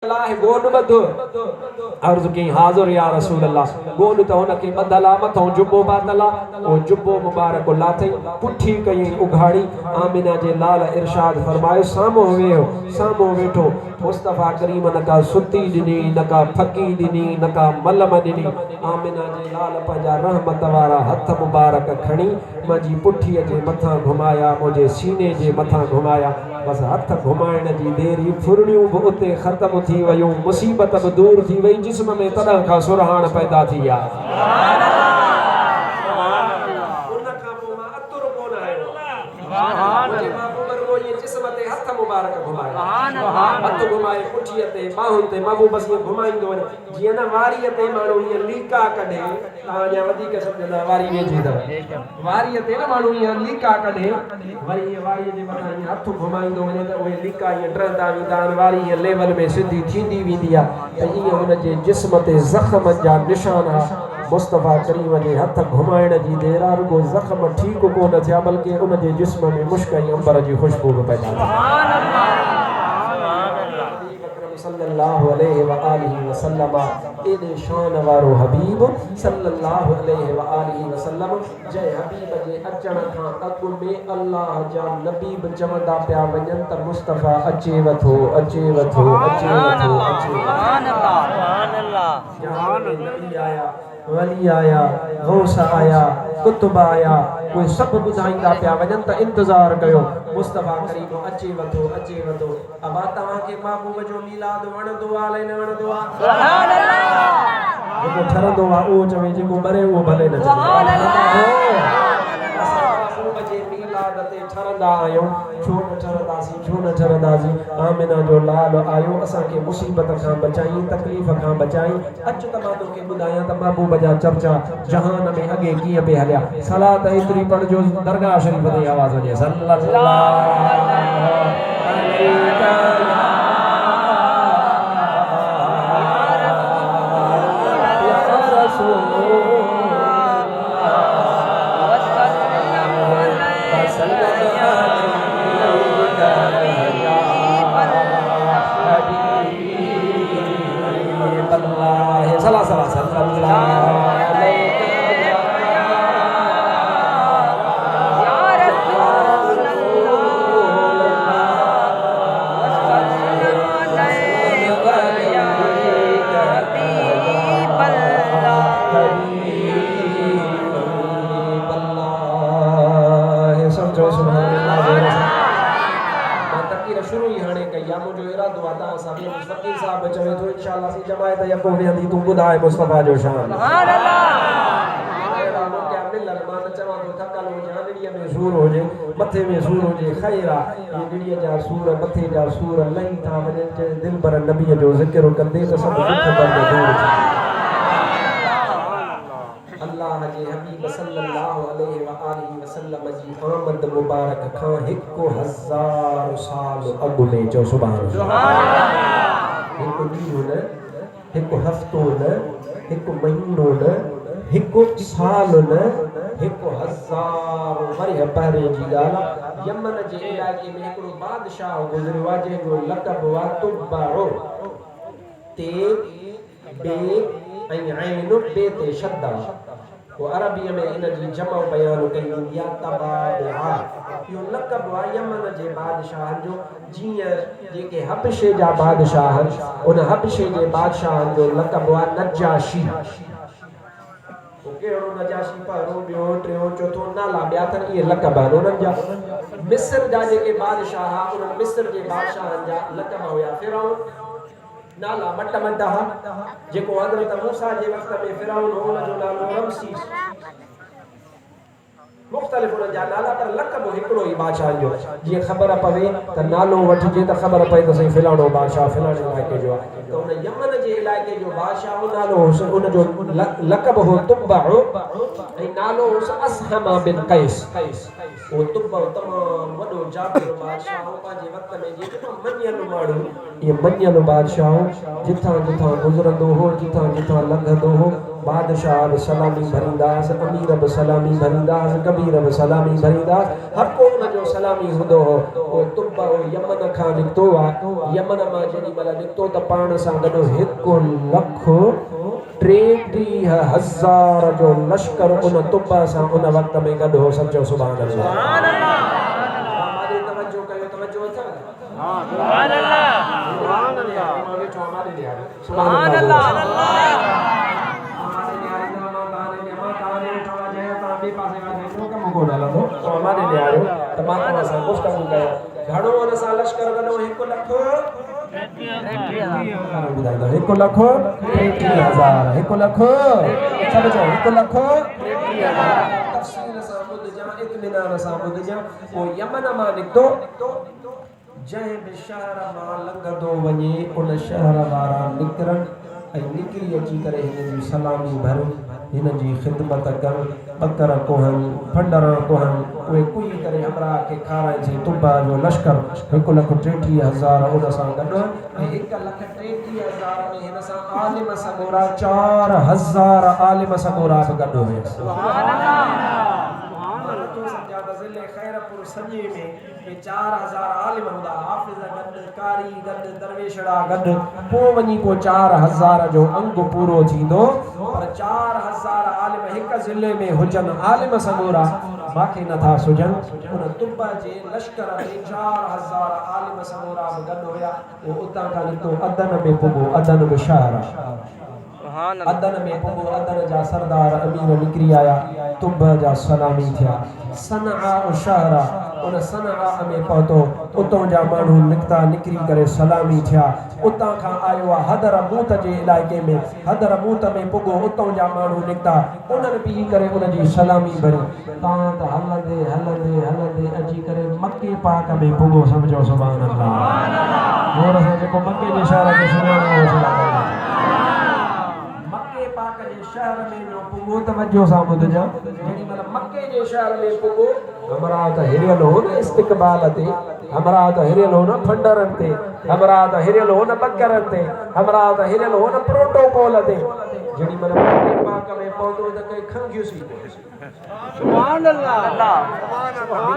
अल्लाह गोन बदो अर्ज की हाजिर या रसूल अल्लाह गोन तो उनके बदला मथों जुब्बो बादला ओ जुब्बो मुबारक लाथे पुठी कई उघाड़ी आमिना जे लाल इरशाद फरमायो सामो वेठो मुस्तफा करीम नका सुती दिनी नका फकी दिनी नका मलम दिनी आमिना जे लाल पंजा रहमत वारा हथ मुबारक खणी मजी पुठी जे मथा घुमाया मुझे सीने जे मथा घुमाया बस हथ घुमाइण जी देरी फुरड़ियों भी उते खत्म थी वयूं मुसीबत भी दूर थी वई जिस्म में तॾहिं खां सुरहाण पैदा थी आ उन खां पोइ मां अतुर कोन आयो मुंहिंजे महबूब रुगो ये जिस्म ते हथ मुबारक घुमाए हथ घुमाए पुठीअ ते बाहुनि ते महबूब बस ईअं घुमाईंदो वञे जीअं न वारीअ ते माण्हू ईअं लीका कढे तव्हां अञा वधीक सम्झंदा वारी वेझी अथव वारीअ ते न माण्हू ईअं लीका कढे वरी ईअं वारीअ जे मथां ईअं हथ घुमाईंदो वञे त उहे लीका ईअं डरंदा वेंदा आहिनि वारी ईअं लेवल में सिधी थींदी वेंदी आहे त ईअं हुनजे जिस्म ते ज़ख़्म जा निशान मुस्तफ़ा करीम जे हथ घुमाइण जी देर आहे रुगो ज़ख़्म ठीक कोन थिया बल्कि उनजे जिस्म में मुश्क ऐं अंबर जी खुशबू बि पैदा सल्लल्लाहु अलैहि व आलिहि वसल्लम एॾे शान वारो हबीब सल्लल्लाहु अलैहि व आलिहि वसल्लम जंहिं हबीब जे अचण खां अॻु में अल्लाह जा नबी बि चवंदा पिया वञनि त मुस्तफ़ा अचेव थो नबी आया वली आया गौस आया कुतुब आया कोई सब बुझाइंदा पिया वञनि त इंतज़ार कयो मुस्तफ़ा करीम अचेव थो अबा तव्हांखे महबूब जो मीलाद वणंदो आहे अलाए न वणंदो आहे सुभान अल्लाह जेको ठरंदो आहे उहो चवे जेको मरे उहो भले न चवे सुभान अल्लाह असां महबूब जे मीलाद ते ठरंदा आहियूं छो न ठरंदासीं आमिना जो लाल आयो असांखे मुसीबत खां बचाई तकलीफ़ खां बचाई अच त मां तोखे ॿुधायां त महबूब जा चर्चा जहान में अॻे कीअं पिया हलिया सलात एतिरी पढ़जो दरगाह शरीफ़ ते आवाज़ वञे सल्लल्लाहु अलैहि मुस्तफा जो शान सुभान अल्लाह क्या मिलन मान चवा तो थकल हो जानिया में सूर हो जे मथे में सूर हो जे खैरा ये गिड़िया जा सूर मथे जा सूर लई था वने दिल पर नबी जो जिक्र कंदे तो सब दुख दर्द दूर अल्लाह जे हबीब सल्लल्लाहु अलैहि व आलिहि वसल्लम जी आमद मुबारक खां 1000 साल अॻु में जो सुभान अल्लाह एक ॾींहुं न एक हफ्तो न एक महीनो न एक साल न एक 1000 वरी पहिरे जी ॻाल्हि यमन जे इलाइक़े में हिकिड़ो बादशाह गुज़रियो आहे जंहिंजो लक़ब हुआ तुबारो ते बे ऐं ऐन बे ते शद्दा वो अरबीअ में इन जी जमा बयान कई वेंदी आहे तबाबा इहो लक़ब आहे यमन जे बादशाहनि जो जीअं जेके हबशे जा बादशाह उन हबशे जे बादशाहनि जो लक़ब आहे नजाशी कहिड़ो नजाशी पहिरों ॿियो टियों चौथों नाला ॿिया अथनि इहे लक़ब आहिनि उन्हनि जा मिस्र जा जेके बादशाह उन्हनि मिस्र जे बादशाहनि जा लक़ब हुया फिरौन नाला मट जेको हज़रत मूसा जे वक़्त में फिरौन हो उन जो नालो रमसीस मुख़्तलिफ़ उन जा नाला पर लक़ब हिकिड़ो ई बादशाह जो जीअं ख़बर पवे त नालो वठिजे त ख़बर पए त सही फिलाणो बादशाह फिलाणे इलाइक़े जो आहे त उन यमन जे इलाइक़े जो बादशाह नालो उन जो लक़ब हो तुब्बा ऐं नालो असहमा बिन कैस वो तुब्बा तमामु वॾो जाबिर बादशाह हो पंहिंजे वक़्त में जेको मञियल माण्हू ये मञियल बादशाह जिथां जिथां गुज़रंदो हो जिथां लंघंदो हो बादशाह सलामी भरींदास अमीर बि सलामी भरींदास कबीर बि सलामी भरींदास हर को उन जो जो सलामी हूंदो हो वो तुब्बा हो यमन खां निकितो आहे यमन मां जेॾी महिल निकितो त पाण सां गॾु 1,33,000 जो लश्कर उन तुब्बा सां उन वक़्त में गॾु हो सचो सुभान अल्लाह हमारी तवज्जो कयो तवज्जो अथव सुभान अल्लाह सुभान अल्लाह हमारे ले आयो तमाम असां गुफ्तगू कयो घणो हुन सां लश्कर गॾो 1,33,000 सब चओ 1,33,000 तफसील सां ॿुधजां इत्मीनान सां ॿुधजां वो यमन मां निकितो जंहिं बि शहर मां लंघंदो वञे उन शहर वारा निकिरनि ऐं निकिरी अची करे हिन जी सलामी भरनि हिन जी ख़िदमत कनि बकर कोहनि फंडर कोहनि उहे कुई करे हमरा खे खाराइजे तुब्बा जो लश्कर 1,33,000 उन सां गॾु ऐं 1,33,000 में हिन सां आलिम सगोरा 4,000 आलिम सगोरा बि गॾु हुयसि सुभान अल्लाह खैरपुर सॼे में 4,000 आलिम हूंदा हाफ़िज़ गॾु कारी गॾु दरवेशड़ा गॾु पोइ वञी को 4,000 जो अंग पूरो थींदो पर 4,000 आलिम हिक ज़िले में हुजनि आलिम सगोरा बाक़ी नथा सुझनि उन तुब्बा जे लश्कर में 4,000 आलिम सगोरा बि गॾु हुया उहो उतां खां निकितो अदन में पुॻो अदन बि शहर अदन में पुॻो अदन जा सरदार अमीर निकिरी आया तुब्बा जा सलामी थिया सनआ शहर उन सनआ में पहुतो उतां जा माण्हू निकिरी करे सलामी थिया उतां खां आयो आहे हदरमूत जे इलाइक़े में हदरमूत में पुॻो उतां जा माण्हू निकिता उन्हनि बीही करे उन जी सलामी भरी तां त हलंदे हलंदे हलंदे अची करे मके पाक में पुॻो सम्झो सुभान अल्लाह और असां जेको मके जे शहर खे सुञाणो पाक जे शहर में जो पुॻो तवज्जो सां ॿुधजां जेॾी महिल मके जे शहर में पुॻो हमरा त हिरियल हो न इस्तक़बाल ते हमरा त हिरियल हो न फंडरनि ते हमरा त हिरियल हो न बकरनि ते हमरा त हिरियल हो न प्रोटोकॉल ते जेॾी महिल मके पाक में पहुतो त कई खंघियुसि सुभान अल्लाह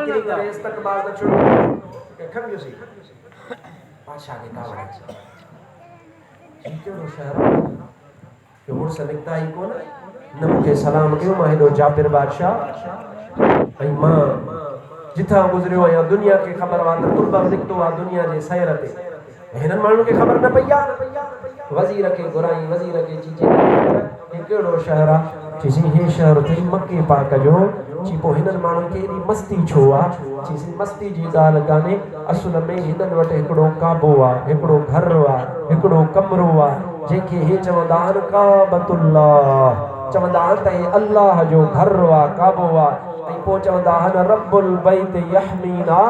निकिरी करे इस्तक़बाल त छो कई खंघियुसि बादशाह खे कावड़ कहिड़ो शहर जो मुड़स निकिता ई कोन न मूंखे सलाम कयो मां हेॾो जाबिर बादशाह ऐं मां जिथां गुज़रियो आहियां दुनिया खे ख़बर आहे त तुब्बा निकितो आहे दुनिया जे सैर ते हिननि माण्हुनि खे ख़बर न पई आहे वज़ीर खे घुराई वज़ीर खे चीचे हे कहिड़ो शहर आहे चईसि हे शहर अथई मके पाक जो चई पोइ हिननि माण्हुनि खे एॾी मस्ती छो आहे चईसि मस्ती जी ॻाल्हि कान्हे असुल में हिननि वटि हिकिड़ो काबो आहे हिकिड़ो घर आहे हिकिड़ो कमरो आहे जंहिंखे हे चवंदा आहिनि काबतुल्लाह चवंदा आहिनि त हे अल्लाह जो घर आहे काबो आहे ऐं पोइ चवंदा आहिनि रब्बुल बैत यहमीना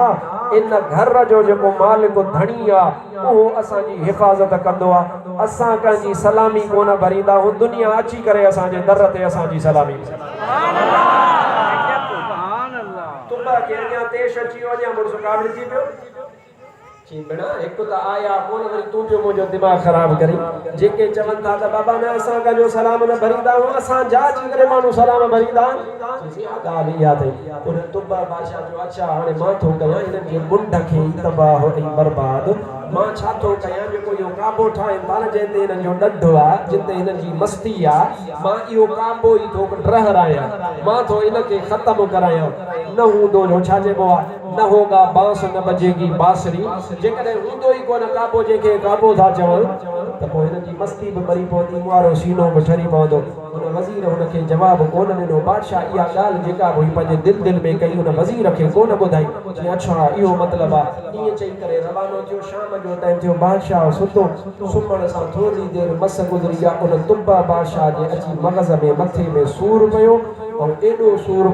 इन घर जो जेको मालिक धणी आहे उहो असांजी हिफ़ाज़त कंदो आहे असां कंहिंजी सलामी कोन भरींदा आहियूं दुनिया अची करे असांजे दर ते असांजी सलामी तुब्बा खे अञा तेश अची वियो अञा मुड़ुस कावड़िजी पियो चई भेण हिकु त आया कोन वरी तूं पियो मुंहिंजो दिमाग़ ख़राबु करी जेके चवनि था त बाबा न असां कंहिंजो सलाम न भरींदा आहियूं असां जा अची करे माण्हू सलाम भरींदा आहिनि ॻाल्हि इहा अथई उन तुब्बा बादशाह जो अच्छा हाणे मां थो कयां हिननि जे मुंड खे तबाह ऐं बर्बाद मां छा थो कयां जेको इहो काबो ठाहिनि था न जंहिं ते हिननि जो ॾंढु आहे जिते हिननि जी मस्ती आहे मां इहो काबो ई थो डहरायां मां थो इनखे ख़तमु करायां न हूंदो जो छा चइबो आहे न होगा बांस न बजेगी बांसुरी जेकॾहिं हूंदो ई कोन काबो जंहिंखे काबो था चवनि त पोइ हिननि जी मस्ती बि मरी पवंदी मुआरो सीनो बि ठरी पवंदो उन वज़ीर हुनखे जवाबु कोन ॾिनो बादशाह इहा ॻाल्हि जेका बि हुई पंहिंजे दिलि में कई उन वज़ीर खे कोन ॿुधाई चई अच्छा इहो मतिलबु आहे ईअं चई करे रवानो थियो शाम जो टाइम थियो बादशाह सुतो सुम्हण सां थोरी देरि मस गुज़री आहे उन तुब्बा बादशाह जे अची मग़ज़ में मथे में सूरु पियो ऐं एॾो सूरु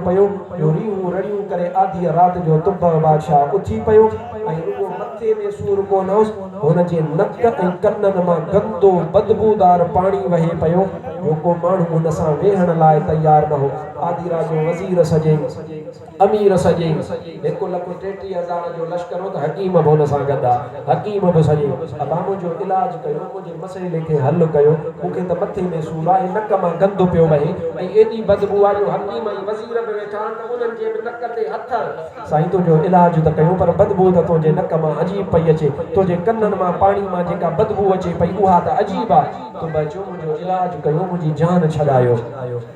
पियो जो रीहूं रड़ियूं करे आधी राति जो तुब्बा बादशाह उथी पियो ऐं रुॻो मथे में सूरु कोन हुउसि हुनजे नक ऐं कननि मां गंदो बदबूदार पाणी वहे पियो जो को माण्हू हुन सां वेहण लाइ तयारु न हो आधी राति जो वज़ीर सॼे अमीर सजे 1,33,000 जो लश्कर हो त हकीम बि हुन सां गॾु आहे हकीम बि सजे अबा मुंहिंजो इलाज कयो मुंहिंजे मसइले खे हल कयो मूंखे त मथे में सूर आहे नक मां गंद पियो वहे ऐं एॾी बदबू आहे जो हकीम ऐं वज़ीर बि वेठा आहिनि त उन्हनि जे बि नक ते हथ साईं तुंहिंजो इलाज त कयूं पर बदबू त तुंहिंजे नक मां अजीब पई अचे तुंहिंजे कननि मां पाणी मां जेका बदबू अचे पई उहा त अजीब आहे तूं बचो मुंहिंजो इलाज कयो मुंहिंजी जान छॾायो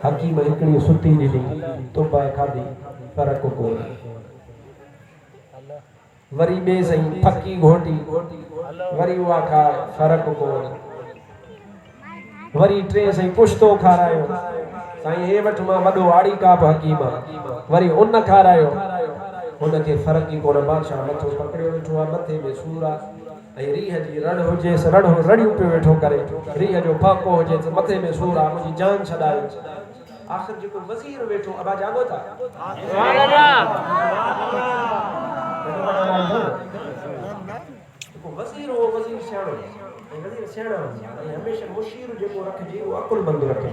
हकीम हिकिड़ी सुती ॾिनी तुब खाधी फ़र्क़ु कोन वरी ॿिए साईं फकी घोटी वरी उहा खा फ़र्क़ु कोन वरी टे साईं कुश्तो खारायो साईं हे वठ मां वॾो आड़ी काप हकीम वरी उन खारायो हुनखे फ़र्क़ु ई कोन बादशाह मथो पकड़ियो वेठो आहे मथे में सूर आहे ऐं रीह जी रड़ हुजेसि रड़ियूं पियो वेठो करे रीह जो फाको हुजेसि मथे में सूर आहे मुंहिंजी जान छॾायो आख़िर जेको वज़ीर वेठो अबा जाॻो था वज़ीर हो वज़ीर सियाणो वज़ीर सियाणा ऐं हमेशह मुशीर जेको रखिजे उहो अकुलमंद रखे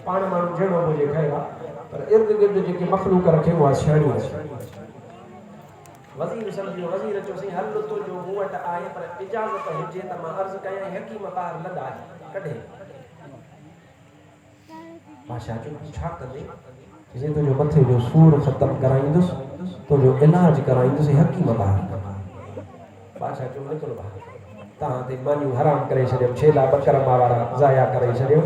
पाण माण्हू जहिड़ो हुजे ख़ैर आहे पर इर्द गिर्द जेके मख़लूक रखे उहा सियाणी वज़ीर सम्झो वज़ीर चयो साईं हल तुंहिंजो मूं वटि आहे पर इजाज़त हुजे त मां अर्ज़ु कयां हकीम ॿाहिरि लॻाए कढे बादशाह जो छा कंदे चई तुंहिंजो मथे जो सूर ख़तमु कराईंदुसि तुंहिंजो इलाज कराईंदुसि हकीम ॿाहिरि बादशाह जो निकिरो ॿाहिरि तव्हां ते मानियूं हराम करे छॾियो छेला बकर मां वारा ज़ाया करे छॾियो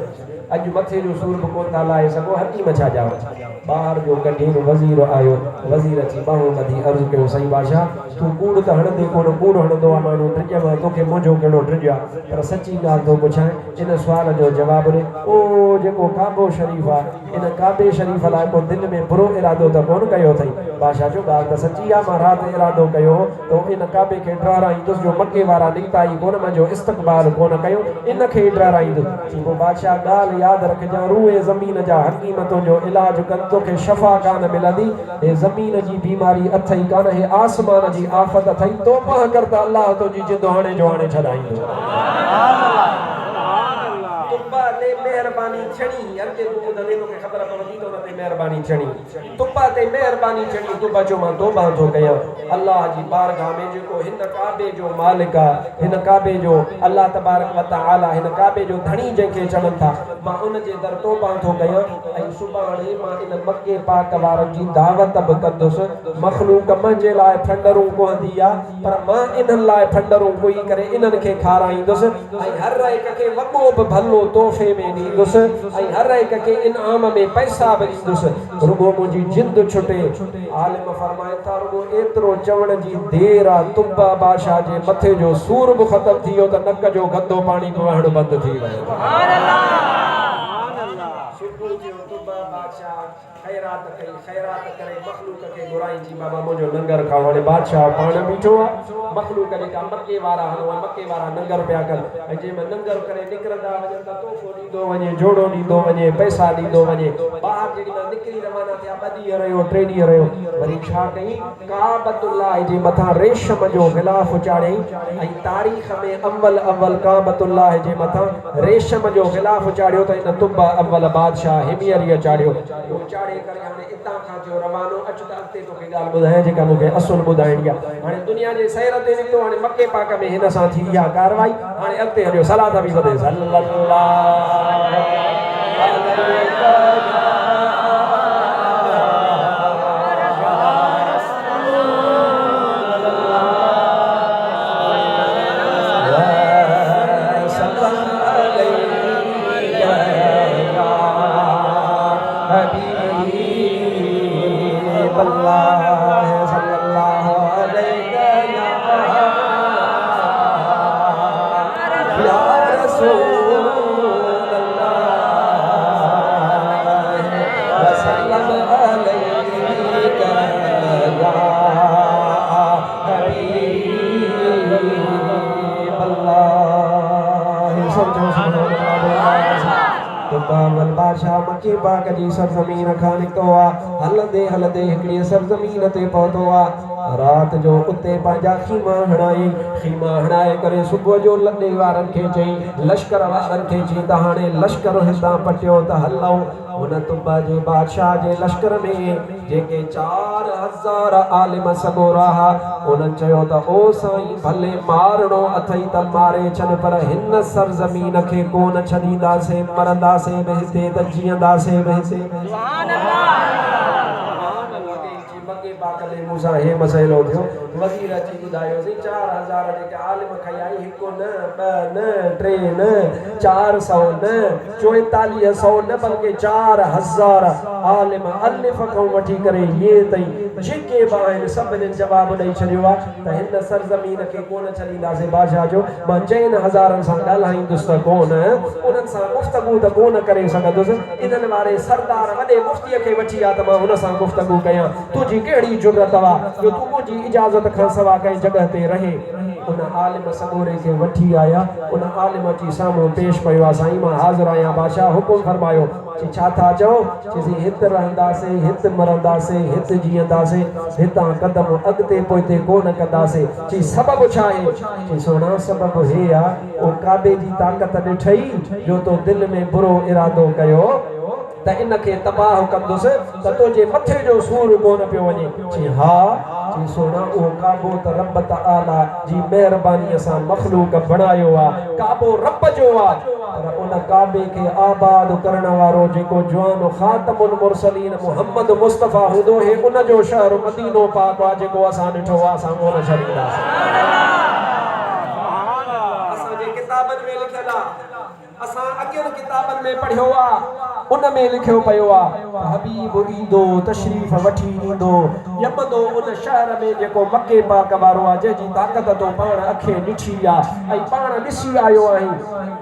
अॼु मथे जो सूर बि कोन था लाहे सघो हकीम छा ॼाओ ॿाहिरि जो कढी वज़ीर आयो वज़ीर अची ॿाहूं ॿधी अर्ज़ु कयो साईं बादशाह तूं कूड़ त हणंदे कोन कूड़ हणंदो आहे माण्हू ड्रिज मां तोखे मुंहिंजो कहिड़ो ड्रिज आहे पर सची ॻाल्हि थो पुछां इन सुवाल जो जवाबु ॾे ओ जेको काबो शरीफ़ आहे इन काबे शरीफ़ लाइ को दिलि में बुरो इरादो त कोन कयो अथई बादशाह जो ॻाल्हि त सची आहे मां राति इरादो कयो त इन काबे खे डराईंदुसि जो मके वारा निकिता ई कोन मुंहिंजो इस्तक़बाल कोन कयो इन खे ई डराईंदुसि पोइ बादशाह ॻाल्हि यादि रखजांइ रूए ज़मीन जा हकीम तुंहिंजो इलाज कनि तोखे शफ़ा कान मिलंदी हे ज़मीन जी बीमारी अथई कान हे आसमान जी आफ़त अथई तौबा कर त अल्लाह तुंहिंजी जिद हाणे जो हाणे छॾाईंदो तुब्बा ते मेहरबानी छणी अॻिते तूं ॿुधंदे तोखे ख़बर पवंदी त उन ते मेहरबानी छणी तुब्बा ते मेहरबानी छणी तुब्बा जो मां तौबा थो कयां अल्लाह जी बारगाह में जेको हिन काबे जो मालिक आहे हिन काबे जो अल्लाह तबारक व तआला हिन काबे जो धणी जंहिंखे चवनि था मां उन जे दर तौबा थो कयां ऐं सुभाणे मां इन मके पाक वारनि जी दावत बि कंदुसि मख़लूक मुंहिंजे लाइ फंडरूं कोहंदी आहे पर मां इन्हनि लाइ फंडरूं कोई करे इन्हनि खे खाराईंदुसि ऐं हर हिक खे वॻो बि भलो तोहफ़े में ॾींदुसि ऐं हर हिक खे इनाम में पैसा बि ॾींदुसि रुगो मुंहिंजी जिद छुटे आलिम फरमाइनि था रुगो एतिरो चवण जी देर आहे तुब्बा बादशाह जे मथे जो सूर बि ख़तमु थी वियो त नक जो गंदो पाणी वहणु बंदि थी वियो सुबुह जो तुब्बा बादशाह खैरात करे मखलूक के घुराई जी बाबा मुझो लंगर खाओ हाणे बादशाह पाण बीठो आहे मखलूक जेका मके वारा हलो मके वारा लंगर पिया कनि ऐं जंहिंमें लंगर करे निकिरंदा वञनि त तोहफ़ो ॾींदो वञे जोड़ो ॾींदो वञे पैसा ॾींदो वञे ॿाहिरि जेॾी महिल निकिरी रवाना थिया 2 ॾींहं रहियो 3 ॾींहं रहियो वरी छा कई काबतुल्लाह जे मथां रेशम जो ग़िलाफ़ चाढ़ियईं ऐं तारीख़ में अव्वल काबतुल्लाह जे मथां रेशम जो ग़िलाफ़ चाढ़ियो त इन तुब्बा अव्वल बादशाह हिमीरीअ चाढ़ियो चाढ़े करे हाणे इतां खां थियो रवानो अच त अॻिते तोखे ॻाल्हि ॿुधायां जेका मूंखे असुल ॿुधाइणी आहे हाणे दुनिया जे सैर ते निकितो हाणे मके पाक में हिन सां थी इहा कारवाई हाणे अॻिते हलियो सलात बि वधे सल्लल्लाहु बादशाह मके पाक जी सरजमीन खां निकितो आहे हलंदे हलंदे हिकिड़ी सरजमीन ते पहुतो आहे रात जो उते पंहिंजा खीमा हणाए करे सुबुह जो लॾे वारनि खे चई लश्कर वारनि खे चई त हाणे लश्कर हितां पटियो त हलऊं उन तुबा जे बादशाह जे लश्कर में जेके 4000 आलिम सगो रहा उन्हनि चयो त ओ साईं भले मारणो अथई त मारे छॾ पर हिन सरज़मीन खे कोन छॾींदासीं मरंदासीं बि हिते त जीअंदासीं बि हिते सुभान अल्लाह मगे बाकले मूसा हे मसइलो थियो वज़ीर अची ॿुधायोसीं 4000 जेके आलिम खई आई हिकु न ॿ न टे न 400 न 4400 न बल्कि 4000 आलिम अलिफ खां वठी करे ये ताईं जेके बि आहिनि सभिनी जवाब ॾेई छॾियो आहे त हिन सरज़मीन खे कोन छॾींदासीं बादशाह जो मां चइनि हज़ारनि सां ॻाल्हाईंदुसि त कोन उन्हनि सां गुफ़्तगू त कोन करे सघंदुसि इन्हनि वारे सरदार वॾे मुफ़्तीअ खे वठी आहे त मां हुन सां गुफ़्तगू कयां तुंहिंजी कहिड़ी जुर्रत आहे जो तूं मुंहिंजी इजाज़त खां सवा कंहिं जॻह ते रहे उन आलिम सगोरे खे वठी आया उन आलिम अची साम्हूं पेश पियो आहे साईं मां हाज़िर आहियां बादशाह हुकुम फरमायो छा था चओ चईसीं हिते रहंदासीं हिते मरंदासीं हिते जीअंदासीं हितां क़दम अॻिते पोइते कोन कंदासीं चई सबबु छा आहे चई सोना सबबु हे आहे ओ काबे जी ताक़त ॾिठई जो तो दिलि में बुरो इरादो कयो त इनखे तबाह कंदुसि त तुंहिंजे मथे जो सूर कोन पियो वञे चई हा चई सोना उहो काबो त रब तआला जी महिरबानीअ सां मख़लूक बणायो आहे काबो रब जो आहे पर उन काबे खे आबाद करण वारो जेको जवान ख़ातमुल मुरसलीन मुहम्मद मुस्तफ़ा हूंदो हे उन जो शहर मदीनो पाक आहे जेको असां ॾिठो आहे असां कोन छॾींदासीं असांजे किताबनि में लिखियल आहे असां अॻियनि किताबनि में पढ़ियो आहे उन में लिखियो पियो आहे हबीब ईंदो तशरीफ़ वठी ईंदो ॼमंदो उन शहर में जेको मके पाक वारो आहे जंहिंजी ताक़त तो पाण अखे ॾिठी आहे ऐं पाण ॾिसी आयो आहीं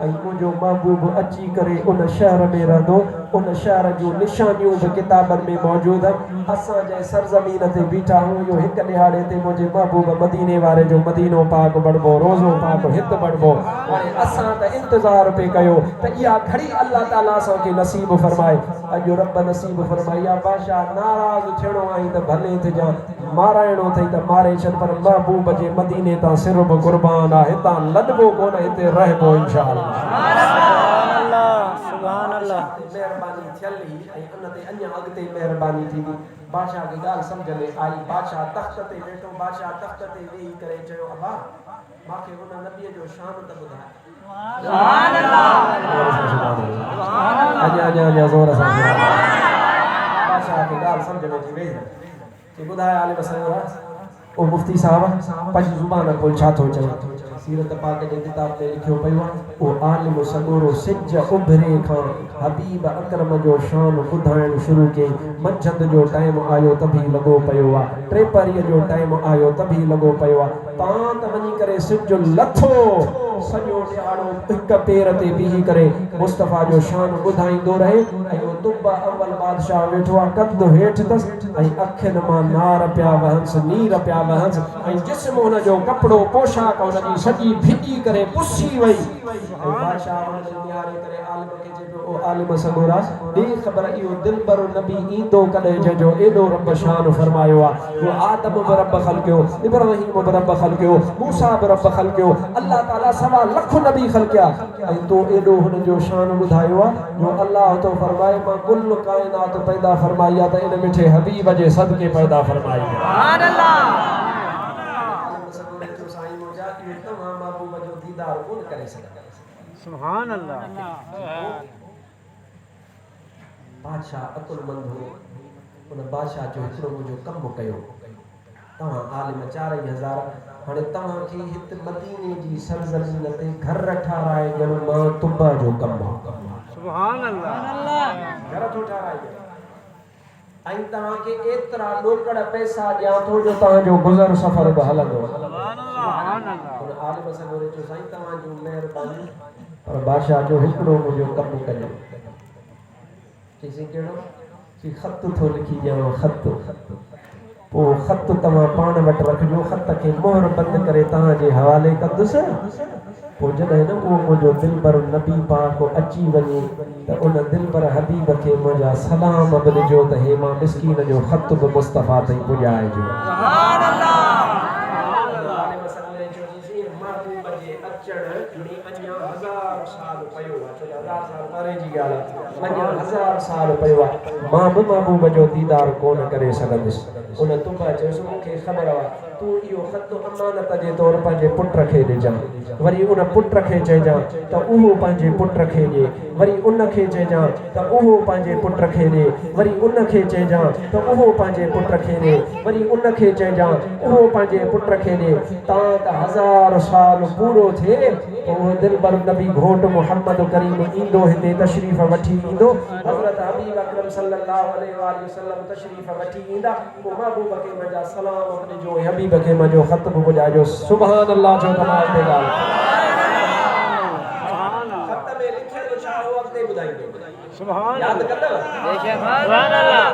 ऐं मुंहिंजो महबूब अची करे उन शहर में रहंदो उन शहर जूं निशानियूं बि किताबनि में मौजूदु आहिनि असां जंहिं सरज़मीन ते बीठा आहियूं इहो हिकु ॾिहाड़े ते मुंहिंजे महबूब मदीने वारे जो मदीनो पाक बणिबो रोज़ो पाक हित बणिबो हाणे असां त इंतज़ारु पिए कयो त इहा घड़ी अल्लाह ताला असांखे नसीब फरमाए अॼु रब नसीब फरमाई आहे बादशाह नाराज़ थियणो आहे त भले थिजां माराइणो अथई त मारे छॾ पर महबूब जे मदीने तां सिर बि क़ुर्बान आहे हितां लॾबो कोन हिते रहबो इंशाअल्लाह सुभान अल्लाह महिरबानी थियल ई ऐं उन ते अञा अॻिते महिरबानी थींदी बादशाह जी ॻाल्हि सम्झ में आई बादशाह तख़्त ते वेठो बादशाह तख़्त ते वेही करे चयो अबा मूंखे हुन नबीअ जो शान त ॿुधाए सुभान अल्लाह अञा ज़ोर सां बादशाह खे ॻाल्हि सम्झ में अची वई कि ॿुधाए आलिम सगोरा ओ मुफ्ती साहब पंहिंजी ज़ुबान खोल छा थो चवे सीरत पाक जे किताब में लिखियो पियो आहे ओ आलिम सगोरो सिज उभरे खां हबीब अकरम जो शान ॿुधाइण शुरू कयईं मंझंदि जो टाइम आयो त बि लॻो पियो आहे टे परीअ जो टाइम आयो त बि लॻो पियो आहे पाण त वञी करे सिज लथो सॼो ॾियारो हिकु पेर ते बीही करे मुस्तफ़ा जो शान ॿुधाईंदो रहे ऐं उहो तुब अव्वल बादशाह वेठो आहे कद हेठि अथसि ऐं अखियुनि मां नार पिया वहंसि नीर पिया वहंसि ऐं जिस्म हुनजो कपिड़ो पोशाक हुनजी सॼी भिॼी करे पुसी वई ऐं बादशाह हुनखे निहारे करे आलिम खे चए पियो ओ आलिम सगोरा ॾे ख़बर इहो दिलबर नबी ईंदो कॾहिं जंहिंजो एॾो रब शान फरमायो आहे उहो आदम बि रब ख़लक़ियो इब्राहीम बि रब ख़लक़ियो मूसा बि रब ख़लक़ियो अल्लाह ताला 1.25 लाख नबी ख़लक़िया ऐं तो एॾो हुनजो शान ॿुधायो आहे जो अल्लाह तो फरमाए मां कुल काइनात पैदा फरमाई आहे त इन मिठे हबीब जे सदके पैदा फरमाई सुभान अल्लाह सुभान अल्लाह बादशाह अकुलमंद हो उन बादशाह जो हिकिड़ो मुंहिंजो कमु कयो तव्हां आलिम 4000 हाणे तव्हांखे हिते मदीने जी सरज़मीन ते घर ठाराए ॼण मां तुबा जो कमु सुभान अल्लाह घर थो ठाराए ऐं तव्हांखे एतिरा ॾोकड़ पैसा ॾियां थो जो तव्हांजो गुज़र सफ़र बि हलंदो सुभान अल्लाह आलिम सगोरे चयो साईं तव्हांजी महिरबानी पर बादशाह जो हिकिड़ो मुंहिंजो कमु कयो चईसीं कहिड़ो चई ख़त थो लिखी ॾियांव ख़त पोइ ख़त तव्हां पाण वटि रखिजो ख़त खे मोहर बंदि करे तव्हांजे हवाले कंदुसि पोइ जॾहिं न उहो मुंहिंजो दिलबर नबी पाक अची वञे त उन दिलबर हबीब खे मुंहिंजा सलाम बि ॾिजो त हे मां मिस्कीन जो ख़त बि मुस्तफ़ा ताईं पुॼाइजो सुभान अल्लाह महबूब जे अचण अञा 1000 साल साल पयो आहे, छो 1000 साल परे जी ॻाल्हि आहे, वञा 1000 साल पयो आहे, मां बि महबूब जो दीदार कोन करे सघंदुसि। उन तुंब चयोसि मूंखे ख़बर आहे तूं इहो ख़त अमानत जे तौर पंहिंजे पुट खे ॾिजांइ, वरी उन पुट खे चइजांइ त उहो पंहिंजे पुट खे ॾिए, वरी उन खे चइजांइ त उहो पंहिंजे पुट खे ॾिए, वरी उन खे चइजांइ त उहो पंहिंजे पुट खे ॾिए, वरी उन खे चइजांइ उहो पंहिंजे पुट खे ॾिए, तां त 1000 साल पूरो थिए पोइ दिलबर नबी घोट मोहम्मद करीम ईंदो हिते तशरीफ़ वठी ईंदो, हज़रत हबीब अकरम सल्लल्लाहु अलैहि वसल्लम तशरीफ़ वठी ईंदा, पोइ महबूब खे मुंहिंजा सलाम ॾिजो, हबीब खे मुंहिंजो ख़त बि ॿुधाइजो। सुभान अल्लाह जो कमाल ते ॻाल्हि ख़त में लिखियल छा हो अॻिते ॿुधाईंदो। सुभान यादि कंदव? सुभान अल्लाह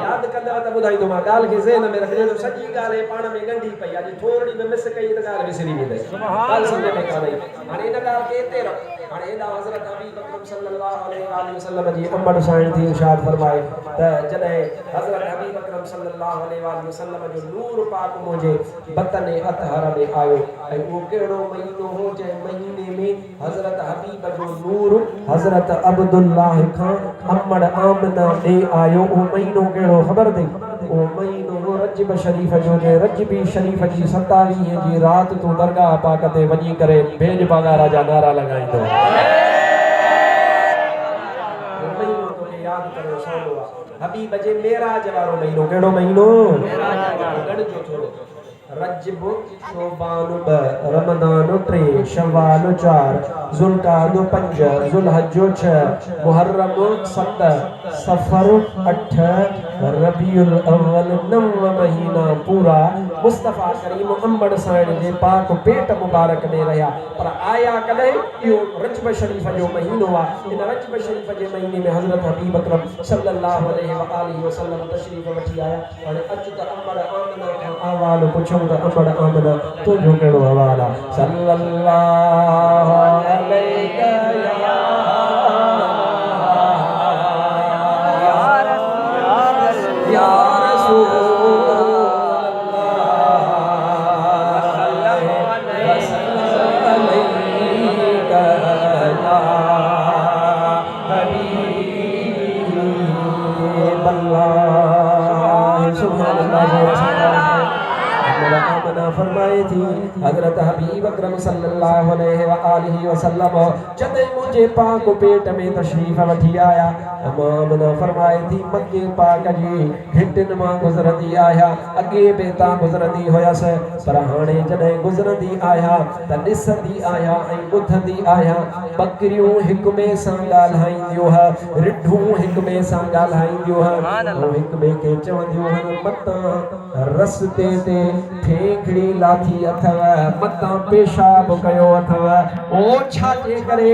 यादि कंदव त ॿुधाईंदो। मां ॻाल्हि खे ज़हन में रखिजो, सॼी ॻाल्हि पाण में ॻंढी पई आहे, थोरी बि मिस कई त ॻाल्हि विसरी वेंदई, ॻाल्हि सम्झ में कान आई। हाणे इन ॻाल्हि खे हिते रख, हाणे हेॾा हज़रत हबीब अकरम सल्लल्लाहु अलैहि वसल्लम जी अमड़ साइण थी इरशाद फरमाए त जॾहिं हज़रत हबीब अकरम सल्लल्लाहु अलैहि वसल्लम जो नूर पाक मुंहिंजे बतन अतहर में आयो, ऐं उहो कहिड़ो महीनो हो जंहिं महीने में हज़रत हबीब जो नूर हज़रत अब्दुल्लाह खां अमड़ आमना ॾे आयो। उहो महीनो कहिड़ो ख़बर अथई? उहो महीनो रजब शरीफ़ जो, जे रजबी शरीफ़ जी 27 जी राति तूं दरगाह पाक ते वञी करे भेज बागारा जा नारा लॻाईंदो। यादि करो सवलो आहे, हबीब जे मेराज वारो महीनो, कहिड़ो महीनो? गणिजो थोरो, रजब शोबान 2, रमदान 3, शवाल 4, ज़ुल्क़ाद 5, ज़ुल्हज 6, मुहर्रम 7, सफ़र 8, रबीउल अव्वल 9 महीना पूरा मुस्तफ़ा करीम अम्बड़ साइण जे पाक पेट मुबारक में रहिया, पर आया कॾहिं? इहो रजब शरीफ़ जो महीनो आहे। इन रजब शरीफ़ जे महीने में हज़रत हबीब अकरम सल्लल्लाहु अलैहि वसल्लम तशरीफ़ वठी आया। हाणे अचु त अम्बड़ आमना खां अहवाल पुछूं त अम्बड़ आमना तुंहिंजो कहिड़ो अहवाल आहे? सल्लल्लाहु अलैहि या रसूल फरमाए थी हज़रत हबीब अकरम सल्लल्लाहु अलैहि वसल्लम जॾहिं मुंहिंजे पाक पेट में तशरीफ़ वठी आया, अमामना फरमाए थी मक्के पाक जी हिटनि मां गुज़रंदी आहियां, अॻे बि तां गुज़रंदी हुयसि, पर हाणे जॾहिं गुज़रंदी आहियां त ॾिसंदी आहियां ऐं ॿुधंदी आहियां, बकरियूं हिक ॿिए सां ॻाल्हाईंदियूं, रिढूं हिक ॿिए सां ॻाल्हाईंदियूं, ऐं हिक ॿिए खे चवंदियूं मतां रस्ते ते ठेकड़ी लाथी अथव, मतां पेशाब कयो अथव, ओ छाजे करे?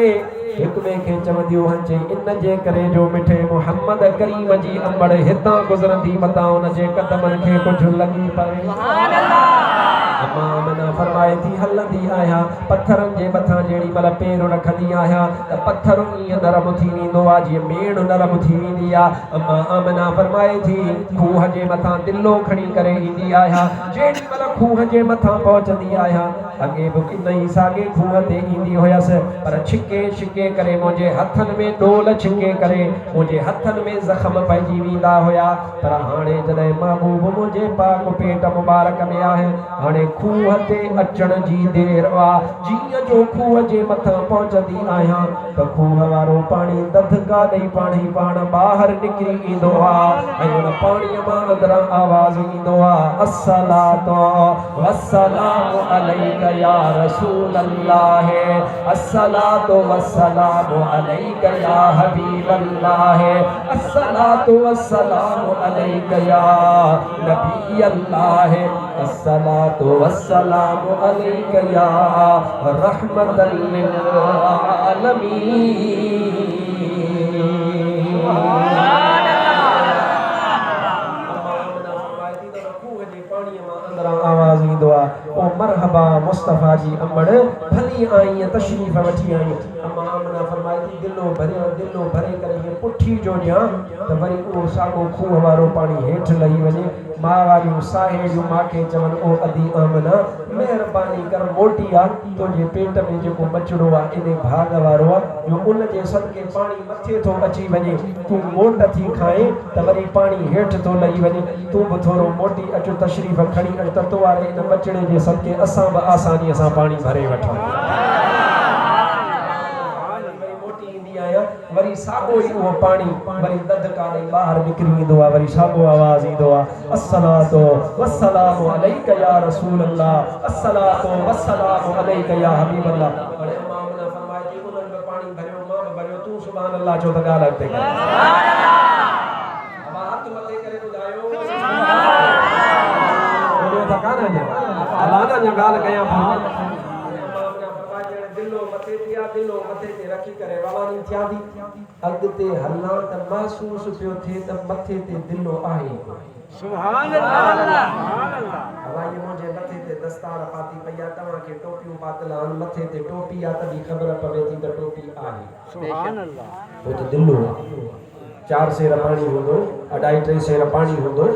हिक ॿिए खे चवंदियूं हंचे इन जे करे जो मिठे मोहम्मद करीम जी अम्बड़ हितां गुज़रंदी, मतां उन जे कदमनि खे कुझु लॻी पए। सुभान अल्लाह। अमामना फरमाए थी हलंदी आहियां, पत्थरनि जे मथां जेॾी महिल पेर रखंदी आहियां त पत्थर ईअं नरम थी वेंदो आहे जीअं मेण नरम थी वेंदी आहे। अमामना फरमाए थी खूह जे मथां दिलो खणी करे ईंदी आहियां, जेॾी महिल खूह जे मथां पहुचंदी आहियां, अॻे बि नई साॻे खूह ते ईंदी हुयसि, पर छिके छिके करे मुंहिंजे हथनि में डोल छिके करे मुंहिंजे हथनि में ज़ख़्म पइजी वेंदा हुया, पर हाणे जॾहिं महबूब मुंहिंजे पाक पेट मुबारक में आहे, हाणे खूह ते अचण जी देर आहे, जीअं जो खूह जे मथां पहुचंदी आहियां त खूह वारो पाणी दधका ॾेई पाणी पाण ॿाहिरि निकिरी ईंदो आहे, ऐं हुन पाणीअ मां अंदरां आवाज़ ईंदो आहे, अस्सलातु वस्सलामु अलैका या रसूल अल्लाह, अस्सलातु वस्सलामु अलैका या हबीब अल्लाह, अस्सलातु वस्सलामु अलैका या नबी अल्लाह, अस्सलातु वस्सलामु अलैका या रहमतल लिल आलमीन। आवाज़ ईंदो आहे, ओ मरहबा मुस्तफ़ा जी अमड़ भली माई तशरीफ़ वठी आई अम्मा आमना फरमाई थी दिलो भरे करे ये पुठी जो ॾियां त वरी उहो साॻो खूह वारो पाणी हेठि लही वञे मां वारियूं साहेड़ियूं मांखे चवनि ओ अदी आमना महिरबानी कर मोटी आ तुंहिंजे पेट में जेको बचड़ो आहे इन भाग वारो आहे जो उन जे सदके पाणी मथे थो अची वञे तूं मोट थी खाए त वरी पाणी हेठि थो लही वञे तूं बि थोरो मोटी अचो तशरीफ़ खणी अच त तो वारे इन बचड़े जे सदके असां बि आसानीअ सां पाणी भरे वठूं वरी सागो ही वो पानी वरी ददकारे बाहर निकरी इंदो आ वरी सागो आवाज इंदो आ अस्सलातु वस्सलामु अलैका या रसूल अल्लाह अस्सलातु वस्सलामु अलैका या हबीब अल्लाह बड़े इमाम ने फरमाया जी उन्हनि में पानी भरियो मां भरियो तू सुभान अल्लाह चो त गाल अॻिते कर सुभान अल्लाह अब हाथ मथे करे ॿुधायो सुभान अल्लाह कान अञा अल्लाह ना गाल कया दिलो मथे ते रखी करे रवानी थिया थी अॻिते हलां त महसूस पियो थिए त मथे ते दिलो आहे सुभान अल्लाह हवाई मुंहिंजे मथे ते दस्तार पाती पई आहे तव्हांखे टोपियूं पातल आहिनि मथे ते टोपी आहे तॾहिं ख़बर पवे थी त टोपी आहे सुभान अल्लाह हो त दिलो 4 सेर पाणी हूंदो 2.5-3 सेर पाणी हूंदो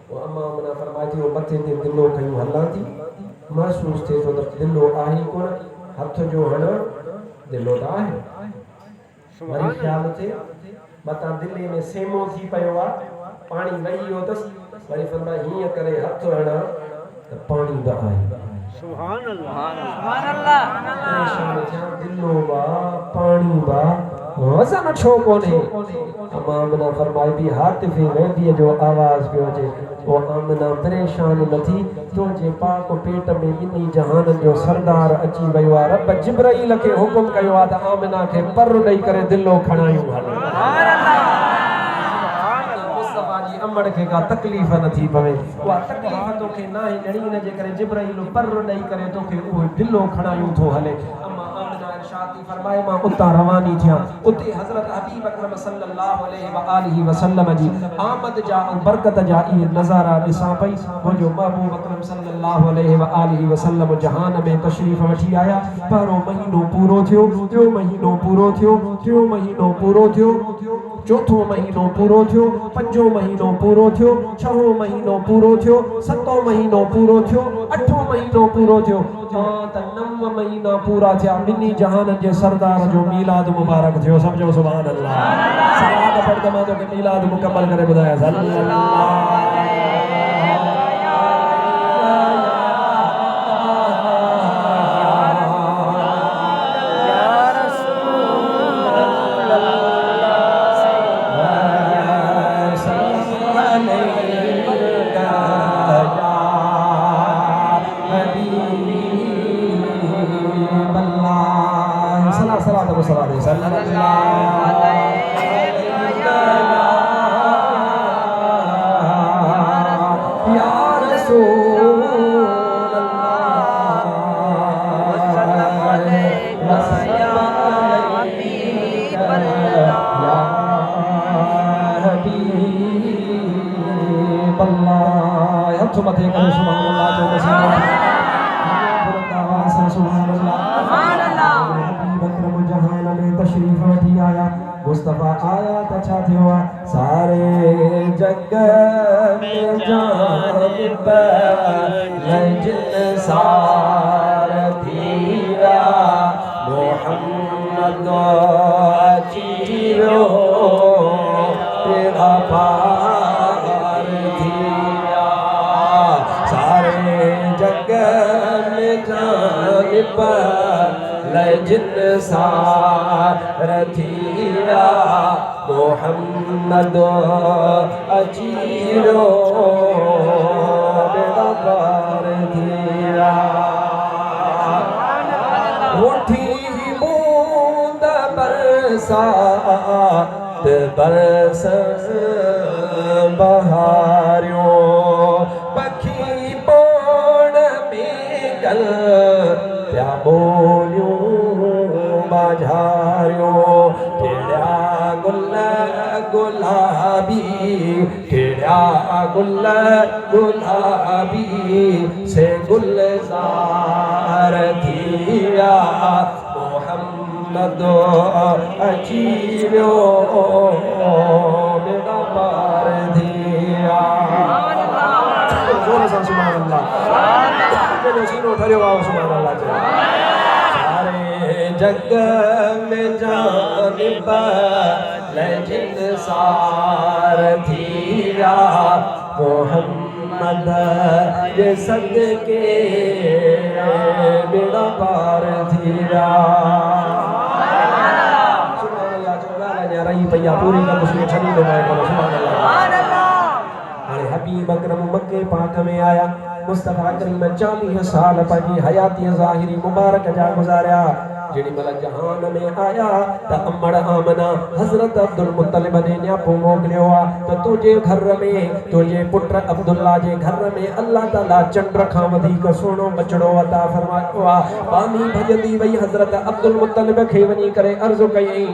वो अम्मा मना फरमाई थी वो मथे ते दिलो खयूं हलां थी महसूस थिए थो त दिलो आहे कोन हथ जो हण दिलो त आहे वरी ख्याल थे मता दिले में सेमो थी पयो आ पानी वही हो तस वरी फरमाया हीअं करे हथ हणा त पानी बि आहे सुभान अल्लाह परेशान थिया दिलो बा पानी बा वज़न छो कोने अम्मा आमना फरमाई भी हातिफ़ वेंदी जो आवाज पियो अचे वो आमना परेशान न थी तुंहिंजे पाक पेट में ॿिन्ही जहान जो सरदार अची वियो आहे रब जिब्राइल खे हुकुम कयो आहे त आमना खे पर ॾेई करे दिलो खणायूं सुभान अल्लाह मुस्तफा जी अमड़ खे का तकलीफ़ न थी पवे उहा तकलीफ़ तोखे न आहे ॼणी इन जे करे जिब्राइल पर ॾेई करे तोखे उहो दिलो खणायूं थो हले शादी फरमाए मां उता रवानी थिया उते हजरत हबीब अकरम सल्लल्लाहु अलैहि वसल्लम जी आमद जा बरकत जा ये नजारा दिसा पई वो जो महबूब अकरम सल्लल्लाहु अलैहि वसल्लम जहान में तशरीफ वठी आया पहिरों महीनो पूरो थियो टियों महीनो पूरो थियो टियों महीनो पूरो थियो चौथो महीनो पूरो थियो पंजो महीनो पूरो थियो छहों महीनो पूरो थियो सतों महीनो पूरो थियो अठों महीनो पूरो थियो त 9 महीना पूरा थिया ॿिन्ही जहान जे सरदार जो मीलाद मुबारक थियो समझो सुभान अल्लाह सलात पढ़ के मां तो के मीलाद मुकम्मल करे बुधाया सल्लल्लाहु मथे करे सुभान अल्लाह जो सुभान अल्लाह हबीब अकरम जहान में तशरीफ वठी आया मुस्तफा आया त छा थियो सारे जग में जानिब लजिन सार थीरा मोहम्मद अचीरो तेरा पार थीरा सारे जग में जानिब लजिन सार थीरा मोहम्मद अचीरो तेरा पार थीरा उठी बूंद बरसात बरस बहारियों पखी पोण में गल त्या बोलियों बाझारियों टेड़ा गुल गुलाबी टेड़ा गुल गुलाबी से गुलजार थी दिया मोहम्मद अजीबो बेड़ा पार दिया जोर से सुभान अल्लाह जो सीनो ठरियो आओ सुभान अल्लाह सारे जग में जानिब लजिन सार दिया मोहम्मद ये सदके बेड़ा पार दिया सुभान अल्लाह चौगाला जा रही भैया पूरी का मुस्लिम छड़ी में मैं बोलो सुभान अल्लाह अरे हबीब अकरम मक्के पाक में आया मुस्तफा करीम 40 साल पंहिंजी हयाती ज़ाहिरी मुबारक जा गुज़ारिया जेड़ी मल जहान में आया त अमड़ आमना हजरत अब्दुल मुत्तलिब ने न्यापो मोकलियो आ त तुझे घर में तुझे पुत्र अब्दुल्ला जे घर में अल्लाह ताला चंड खां वधीक सोनो बचड़ो अता फरमायो आ पानी भजंदी वई हजरत अब्दुल मुत्तलिब खे वनी करे अर्ज़ कई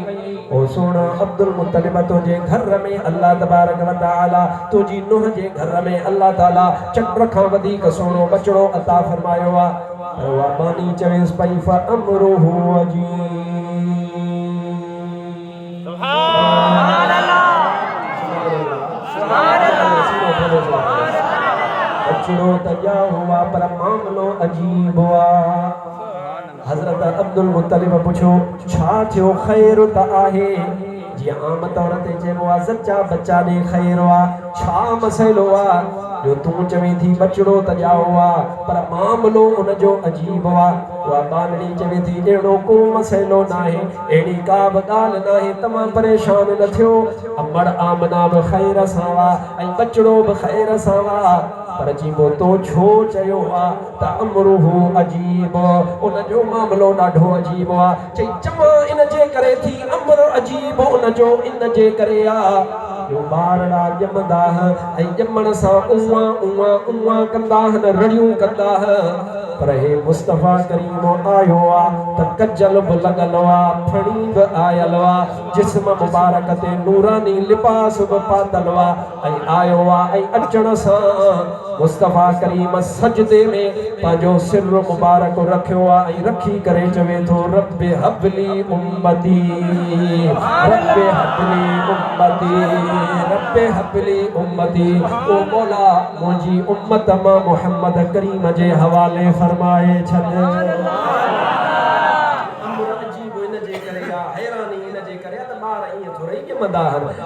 ओ सोना अब्दुल मुत्तलिब तुझे घर में अल्लाह तबारक व तआला तुझी नूह जे घर में अल्लाह ताला चंड खां वधीक सोनो बचड़ो अता फरमायो आ रवानी चवेस पई फअमरुहु अजीब सुभान अल्लाह सुभान अल्लाह बचड़ो तजा हुआ पर मामलो अजीब हुआ हजरत अब्दुल मुत्तलिब पुछो छा थियो खैर त आहे जी आम तौर ते चइबो आहे सच्चा बच्चा ने खैर हुआ छा मसइलो आ जो तू चवी थी बचड़ो त ॼाओ आहे पर मामलो उन जो अजीब आहे उहा बानड़ी चवे थी अहिड़ो को मसइलो नाहे अहिड़ी का बि ॻाल्हि नाहे तमामु परेशान न थियो अमड़ आमना बि ख़ैर सां हुआ ऐं बचड़ो बि ख़ैर सां हुआ पर चइबो तो छो चयो आहे त अमरुहु अजीब उन जो मामलो ॾाढो अजीब आहे चई चवां इन जे करे थी अमर अजीब उन जो इन जे करे आहे जो ॿारड़ा ॼमंदा ऐं ॼमण सां उआ उआ उआ कंदा आहिनि रड़ियूं कंदा पर हे मुस्तफा करीम आयो आहे त कजल बि लॻल आहे फणी बि आयल आहे जिस्म मुबारक ते नूरानी लिबास बि पातल आहे ऐं आयो आहे ऐं अचण सां मुस्तफा करीम सजदे में पंहिंजो सिर मुबारक रखियो आहे ऐं रखी करे चवे थो रब्बे हबली उम्मती रब्बे हबली उम्मती रब्बे हबली उम्मती ओ मौला मुंहिंजी उम्मत मां मोहम्मद करीम जे हवाले फरमाए छॾ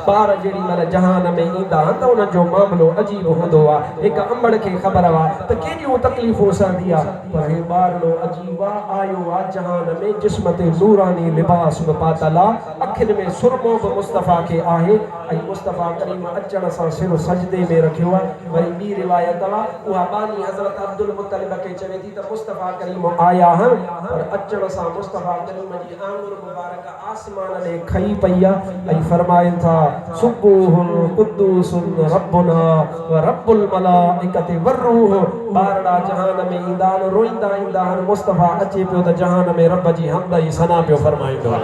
ॿार जेड़ी महिल जहान में ईंदा त उन जो मामलो अजीब हूंदो आहे हिकु अमड़ खे ख़बर आहे त केॾियूं तकलीफ़ूं सहंदी आहे पर हे ॿारड़ो अजीब आहे आयो आहे जहान में जिस्म ते नूरानी लिबास बि पातल आहे अखियुनि में सुरमो बि मुस्तफ़ा खे आहे ऐं मुस्तफ़ा करीम अचण सां सिर सजदे में रखियो आहे वरी ॿी रिवायत आहे उहा बानी हज़रत अब्दुल मुत्तलिब खे चवे थी त मुस्तफ़ा करीम आया आहिनि पर अचण सां मुस्तफ़ा करीम जी आंगुर मुबारक आसमान ॾे खई पई आहे ऐं फरमाइनि था सुबुहुल कुद्दूसुन रब्बुना व रब्बुल मलाइकति वर्रूह ॿारड़ा जहान में ईंदा आहिनि रोईंदा ईंदा आहिनि मुस्तफ़ा अचे पियो त जहान में रब जी हमद ई सना पियो फरमाईंदो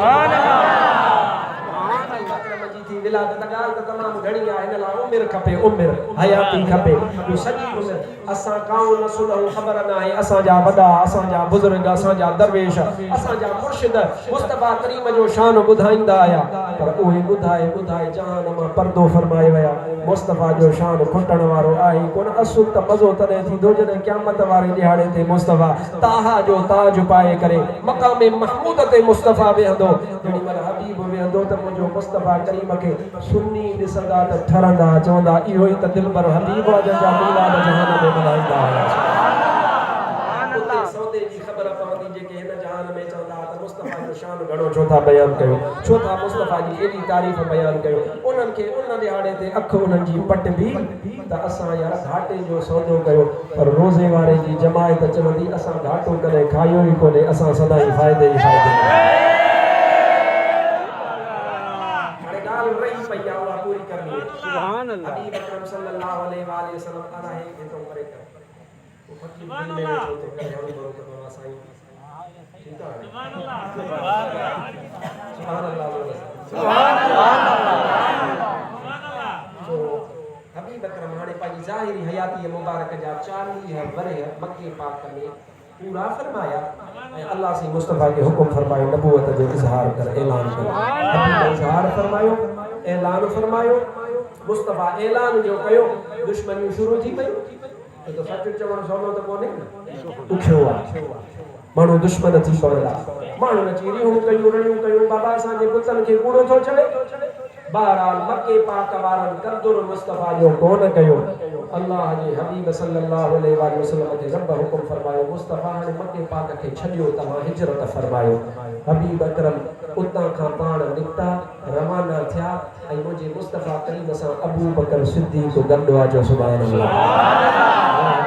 विलादत ॻाल्हि त तमामु घणी आहे हिन लाइ उमिरि खपे उमिरि हयाती खपे ॿियो सॼी उमिरि असां काऊं न सुनऊं ख़बर न आहे असांजा वॾा असांजा बुज़ुर्ग असांजा दरवेश असांजा मुर्शिद मुस्तफ़ा करीम जो शान ॿुधाईंदा आया पर उहे ॿुधाए ॿुधाए जहान मां पर्दो फरमाए विया मुस्तफ़ा जो शान खुटण वारो आहे कोन असुल त मज़ो तॾहिं थींदो जॾहिं क़यामत वारे ॾिहाड़े ते मुस्तफ़ा ताहा जो ताज पाए करे मक़ाम महमूद ते मुस्तफ़ा वेहंदो जेॾी महिल हबीब वेहंदो त मुंहिंजो मुस्तफ़ा करीम खे सुन्नी ॾिसंदा त ठरंदा चवंदा इहो ई त दिलबर हबीब आहे जंहिंजा मिलाद जहान में मल्हाईंदा हुआ उते सौदे जी ख़बर पवंदी जेके हिन जहान में चवंदा त मुस्तफ़ा जो शान घणो छो था बयानु कयो छो था मुस्तफ़ा जी एॾी तारीफ़ बयानु कयो उन्हनि खे उन ॾिहाड़े ते अखि उन्हनि जी पट बि त असां यार घाटे जो सौदो कयो पर रोज़े वारे जी जमायत चवंदी असां घाटो करे खायो ई कोन्हे असां सदाईं फ़ाइदे ई फ़ाइदे हबीब अकरम सल्लल्लाहु अलैहि वसल्लम आला है के तो करे वो फकीर दिल में बैठो तो करे हम बोलो तो बाबा साईं ठीक है सुभान अल्लाह सुभान अल्लाह तो हबीब अकरम हाने पाजी ज़ाहिरी हयाती मुबारक जा 40 वरह मक्के पाक में पूरा फरमाया अल्लाह से मुस्तफ़ा के हुक्म फरमायो नबूवत जो इज़हार कर ऐलान कर हबीब इज़हार फरमायो ऐलान फरमायो मुस्तफ़ा ऐलान जो कयो दुश्मनियूं शुरू थी पई तो सच चवण सवलो त कोन्हे ॾुखियो आहे माण्हू दुश्मन थी पवंदा माण्हू अची रियूं कयूं रड़ियूं कयूं बाबा असांजे पुतनि खे कूड़ो थो चवे बहरहाल मके पाक वारनि कदुर मुस्तफ़ा जो कोन कयो अल्लाह जे हबीब सल्लल्लाहु अलैहि वसल्लम खे रब हुकुम फरमायो मुस्तफ़ा हाणे मके पाक खे छॾियो तव्हां हिजरत फरमायो हबीब अकरम उतां खां पाण निकिता रवाना थिया ऐं मुंहिंजे मुस्तफ़ा करीम सां अबू बकर सिद्दीक़ गॾु आहे जो सुभान अल्लाह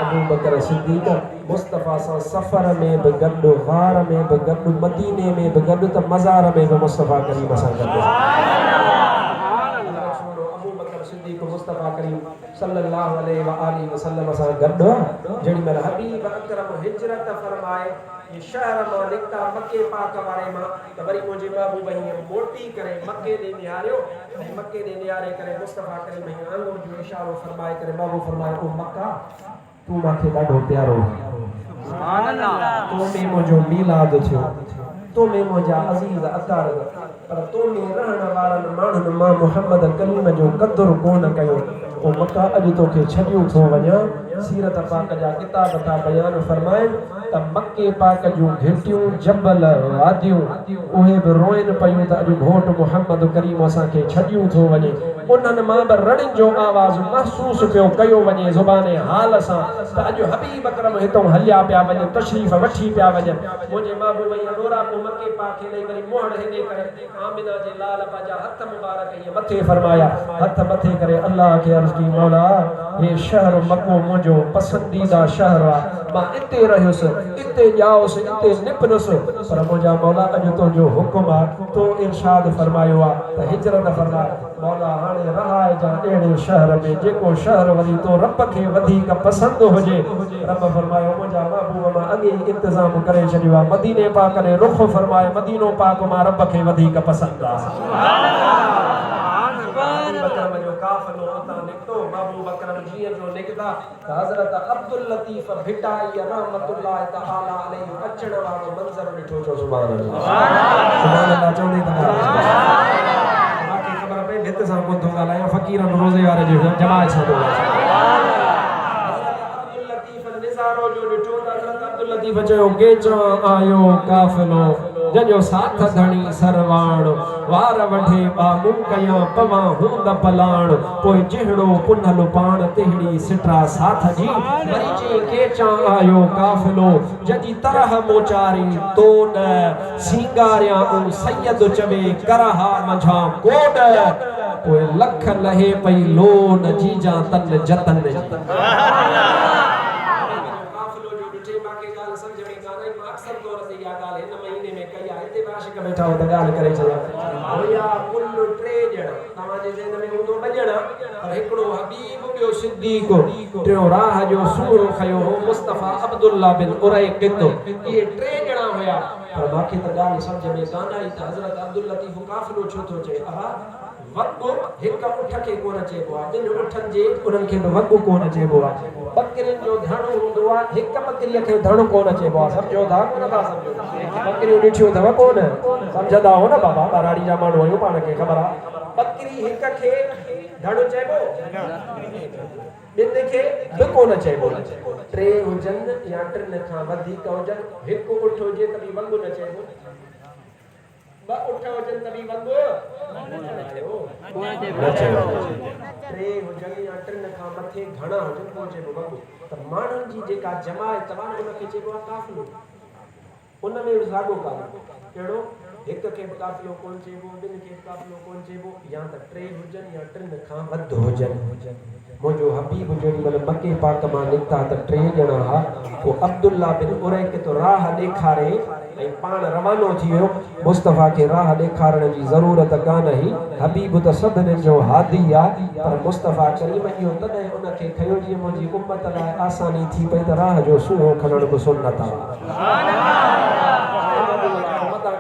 अबू बकर सिद्दीक़ मुस्तफ़ा सां सफ़र में बि गॾु गार में बि गॾु मदीने में बि गॾु त मज़ार में बि मुस्तफ़ा करीम सां गॾु मुस्तफ़ा करीम सल्लल्लाहु अलैहि वसल्लम सां गॾु जेॾी महिल हबीब अकरम हिजरत फरमाए ये शहर मां निकिता मके पाक वारे मां त वरी मुंहिंजे महबूब हीअं मोटी करे मके ॾे निहारियो ऐं मके ॾे निहारे करे मुस्तफ़ा करीम हीअं आंगुर जो इशारो फरमाए करे महबूब फरमाए ओ मक्का तूं मूंखे ॾाढो प्यारो सुभान अल्लाह तो में मुंहिंजो मीलाद थियो तो में मुंहिंजा अज़ीज़ अकारब पर तो में रहण वारनि माण्हुनि मां मुहम्मद करीम जो क़दुरु कोन कयो ओ मक्का अॼु तोखे छॾियो थो वञा सीरत पाक जा किताब था बयान फरमाइनि त मके पाक जूं घिटियूं जबल वादियूं उहे बि रोइनि पयूं त अॼु घोट मुहम्मद करीम असांखे छॾियो थो वञे उन्हनि मां बि रड़ियुनि जो आवाज़ महसूसु पियो कयो वञे ज़ुबाने हाल सां त अॼु हबीब अकरम हितां हलिया पिया वञनि तशरीफ़ वठी पिया वञनि मुंहिंजे महबूब हीअं डोरा पोइ मके पाक खे ॾेई वरी मोहड़ हेॾे करे आमिना जे लाल पंहिंजा हथ मुबारक हीअं मथे फरमाया हथ मथे करे अल्लाह खे अर्ज़ की मौला हे शहर मको मुंहिंजो पसंदीदा शहर आहे मां इते रहियुसि इते ॼाउसि इते निपनुसि पर मुंहिंजा मौला अॼु तुंहिंजो हुकुम आहे तो इरशाद फरमायो आहे त हिजरत फरमाए मौला हाणे रहाइजां अहिड़े शहर में जेको शहर वरी तो रब खे वधीक पसंदि हुजे रब फरमायो मुंहिंजा महबूब मां अॻे ई इंतज़ाम करे छॾियो आहे मदीने पाक ने रुख फरमाए मदीनो पाक मां रब खे वधीक पसंदि आहे काफ़िलो उतां निकितो महबूब अकरम जीअं जो निकिता त हज़रत अब्दुल लतीफ़ भिटाई रहमतुल्लाह तआला अलैहि अचण वारो मंज़र ॾिठो जो सुभान अल्लाह चवंदे त बाक़ी ख़बर पई भित सां कोन थो ॻाल्हायां फ़क़ीरनि रोज़े वारे जो जमात सां थो अब्दुल लतीफ़ निज़ारो जो ॾिठो त हज़रत अब्दुल लतीफ़ चयो केचो आयो काफ़िलो जंहिंजो साथ धणी सरवाण वार वढे बाबू कया पवा हूंद पलाण पोइ जहिड़ो पुनल पाण तेहड़ी सिटरा साथ जी वरी जे केचा आयो काफ़िलो जंहिंजी तरह मोचारी तो न सिंगारिया उ सैयद चवे करहा मझा कोड पोइ लख लहे पई लोन जीजा तन जतन बैठा हो त ॻाल्हि करे छॾिया हुया कुल टे ॼणा तव्हांजे ज़हन में हूंदो ॿ ॼणा पर हिकिड़ो हबीब ॿियो सिद्दीक़ टियों राह जो सूरो खयो हो मुस्तफ़ा अब्दुल्ला बिन उरैक़ित इहे टे ॼणा हुया पर मूंखे त ॻाल्हि सम्झ में कान आई त हज़रत अब्दुल लतीफ़ काफ़िलो छो थो चए अहा वॻो हिकु उठ खे कोन चइबो आहे ॿिनि उठनि जे उन्हनि खे बि वॻो कोन चइबो आहे बकरियुनि जो धण हूंदो आहे हिकु बकरीअ खे धण कोन चइबो आहे सम्झो था कोन था सम्झो बकरियूं ॾिठियूं अथव कोन सम्झंदा हो न बाबा ॿाराड़ी जा माण्हू आहियूं पाण खे ख़बर आहे बकरी हिक खे धण चइबो ॿिनि खे बि कोन चइबो टे हुजनि या टिनि खां वधीक हुजनि हिकु उठ हुजे त बि वॻो न चइबो ॿ उठ हुजनि त बि वॻो टे हुजनि या टिनि खां मथे घणा हुजनि पोइ चइबो वॻो त माण्हुनि जी जेका जमायत आहे उनखे चइबो आहे काफ़िलो उन में बि साॻियो काफ़िलो कहिड़ो हिक खे बि काफ़िलो कोन चइबो ॿिनि खे बि काफ़िलो कोन चइबो या त टे हुजनि या टिनि खां वधि हुजनि मुंहिंजो हबीब जेॾी महिल मके पाक मां निकिता त टे ॼणा हुआ पोइ अब्दुल्ला बिन उरैक़ित राह ॾेखारे ऐं पाण रवानो थी वियो मुस्तफ़ा खे राह ॾेखारण जी ज़रूरत कान हुई हबीब त सभिनी जो हादी आहे पर मुस्तफ़ा करीम इहो तॾहिं उनखे खयो जीअं मुंहिंजी उम्मत लाइ आसानी थी पई त राह जो सूंहों खणण बि सुन्नत आहे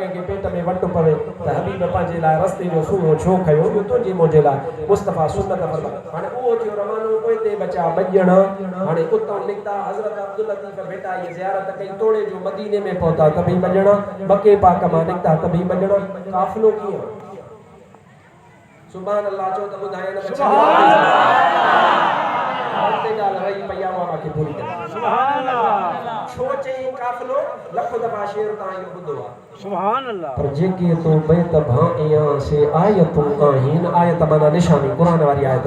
वगे के पेट में वट पवे त हबीब पंहिंजे लाइ रस्ते जो सूहो छो खयो इहो तुंहिंजे मुंहिंजे लाइ मुस्तफ़ा सुन्नत फरमा हाणे उहो थियो रवानो पोइ ते बचा बजण हाणे उतां निकिता हज़रत अब्दुल लतीफ़ बेटा ये ज़ियारत कई तोड़े जो मदीने में पहुता तभी बजण बके पाक मां निकिता तभी बजण काफ़िलो कीअं सुभान अल्लाह चो त ॿुधाए न सुभान अल्लाह ते ॻाल्हि रही पई आहे मां बाक़ी पूरी कर सुभान अल्लाह छो चई काफ़िलो लख दफ़ा शेर तां इहो ॿुधो आहे सुभान अल्लाह पर जेके तो बैत भाइया से आयतूं आहिन आयत माना निशानी कुरान वारी आयत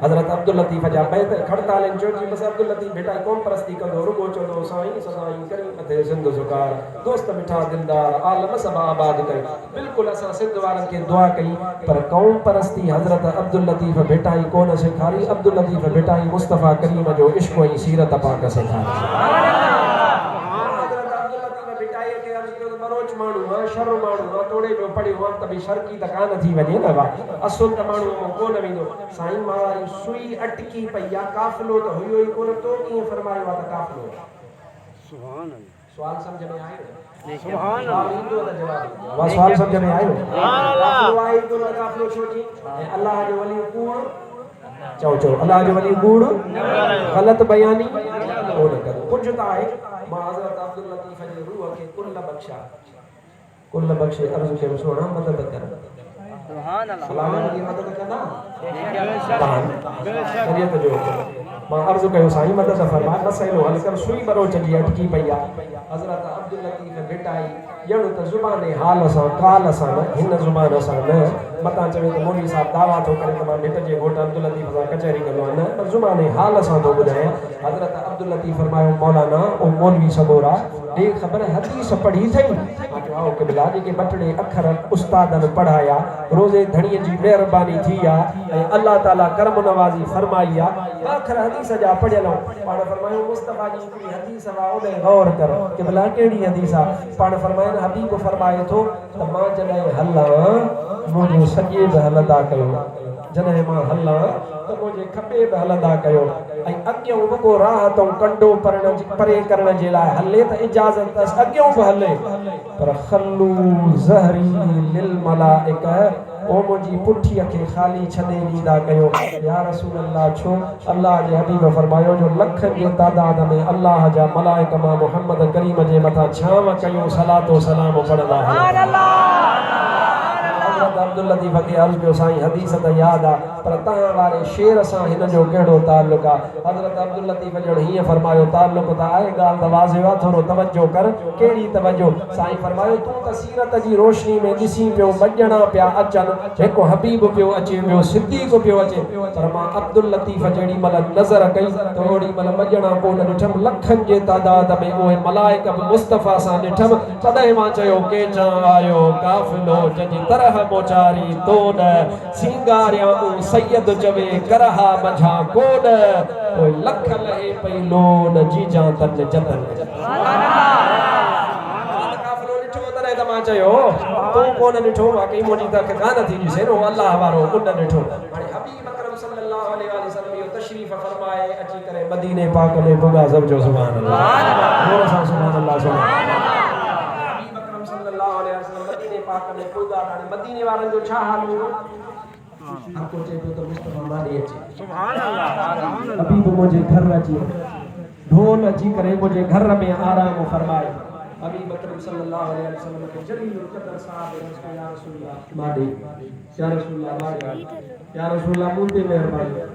हज़रत अब्दुल लतीफ़ जा बैत खड़ताल जो जी बस अब्दुल लतीफ़ बेटा कौन परस्ती कंदो रुगो चंदो साईं सदाईं करीम मथे सिंध ज़ुकार दोस्त मिठा दिलदार आलम सब आबाद करे बिल्कुल असा सिंध वारन के दुआ कई पर कौम परस्ती हज़रत अब्दुल लतीफ़ बेटा ही कोन सिखारी अब्दुल लतीफ़ बेटा ही मुस्तफ़ा करीम जो इश्क और सीरत पाक सिखारी सुभान बरोच माण्हू शर माण्हू तोड़े जो पढ़ियो तभी शर की तकान थी वञे न असुल त माण्हू कोन वेंदो साईं मां सुई अटकी पई आहे काफ़िलो त हुयो ई कोन तो कीअं फरमायो आहे त काफ़िलो सुभान अल्लाह सवाल समझ में आयो सुभान अल्लाह ईंदो त जवाब वा सवाल समझ में आयो काफ़िलो आहे कोन काफ़िलो छो जी अल्लाह जो वली कूड़ चओ अल्लाह जो वली कूड़ ग़लत बयानी कोन करो कुछ त आहे मां हज़रत अब्दुल लतीफ़ जी रूह के कुल बख्शे अर्ज़ के सोना मदद कर सुभान अल्लाह सलाम की मदद करना बेशक जो मां अर्ज़ कयो साईं मदद फरमा मसइलो हल कर सुई बरोच जी अटकी पई आहे हज़रत अब्दुल लतीफ़ बेटाई ॼण त ज़ुबाने हाल सां काल सां हिन ज़ुबान सां न मतां चवे त मौलवी साहब दावा थो करे त मां भिट जे घोट अब्दुल लतीफ़ सां कचहरी कंदो आहियां न पर ज़ुबाने हाल सां थो ॿुधायां हज़रत अब्दुल लतीफ़ फरमायो मौलाना ओ मौलवी सगोरा ॾे ख़बर हदीस पढ़ी थई आओ क़िबला जेके बटड़े अखर उस्तादन पढ़ाया रोज़े धणीअ जी महिरबानी थी आहे ऐं अल्लाह ताला करम नवाज़ी फरमाई आहे अखर हदीस जा पढ़ियल पाण फरमायो मुस्तफ़ा जी हिकिड़ी हदीस वा ओॾे गौर कर क़िबला कहिड़ी हदीस आहे पाण फरमाइनि हबीब फरमाए थो त मां जॾहिं हलां मुंहिंजे सॼे बि हलंदा कयो जॾहिं मां हलां त मुंहिंजे खपे बि हलंदा कयो ऐं अॻियां रुगो राह तूं कंडो परे करण जे लाइ हले त इजाज़त अथसि अॻियां बि हले पर खल्लू ज़हरी लिल मलाइका ओ मुंहिंजी पुठीअ खे ख़ाली छॾे ॾींदा कयो या रसूल अल्लाह छो अल्लाह जे हबीब फरमायो जो लखनि जे तादाद में अल्लाह जा मलाइक मां मुहम्मद करीम जे मथां छांव कयूं सलातो सलाम पढ़ंदा सुभान अल्लाह अब्दुल लतीफ़ के अर्ज़ कयो साईं हदीस त याद आ पर तहां वारे शेर सां हिन जो कहिड़ो ताल्लुक आहे हज़रत अब्दुल लतीफ़ ॼण हीअं फरमायो ताल्लुक त आहे ॻाल्हि त वाज़िब आहे थोरो तवजो कर कहिड़ी तवजो साईं फरमायो तूं त सीरत जी रोशनी में ॾिसी पियो मॼणा पिया अचनि हिकु हबीब पियो अचे ॿियो सिद्दीक़ पियो अचे पर मां अब्दुल लतीफ़ जेॾी महिल नज़र कई त ओॾी महिल मॼणा कोन ॾिठमि लखनि जे तादाद में उहे मलाइक बि मुस्तफ़ा सां ॾिठमि तॾहिं मां चयो केचां आयो काफ़िलो जंहिंजी तरह मोचारी तो न सिंगारिया सैयद चवे करहा मझा कोन ओए लख लहे पई लोन जीजा तन जतन सुभान अल्लाह काफ़िलो ॾिठो तॾहिं त मां चयो तूं कोन ॾिठो वाकई मुंहिंजी त कान थी ॾिसे नो अल्लाह वारो उन ॾिठो हाणे हबीब अकरम सल्लल्लाहु अलैहि वसल्लम इहो तशरीफ़ फरमाए अची करे मदीने पाक में पुॻा समझो सुभान अल्लाह जोर सां सुभान अल्लाह सुभान हबीब अकरम सल्लल्लाहु अलैहि वसल्लम मदीने पाक में पुॻा हाणे मदीने वारनि जो छा हाल हुयो आपको चाहिए तो मुस्तफा माने अचे सुभान अल्लाह हबीब मुझे घर अची ढोल अची करे मुझे घर में आराम फरमाए हबीब अकरम सल्लल्लाहु अलैहि वसल्लम के जलीलुल कदर साहब या रसूल अल्लाह माने या रसूल अल्लाह माने या रसूल अल्लाह मुंदे मेहरबानी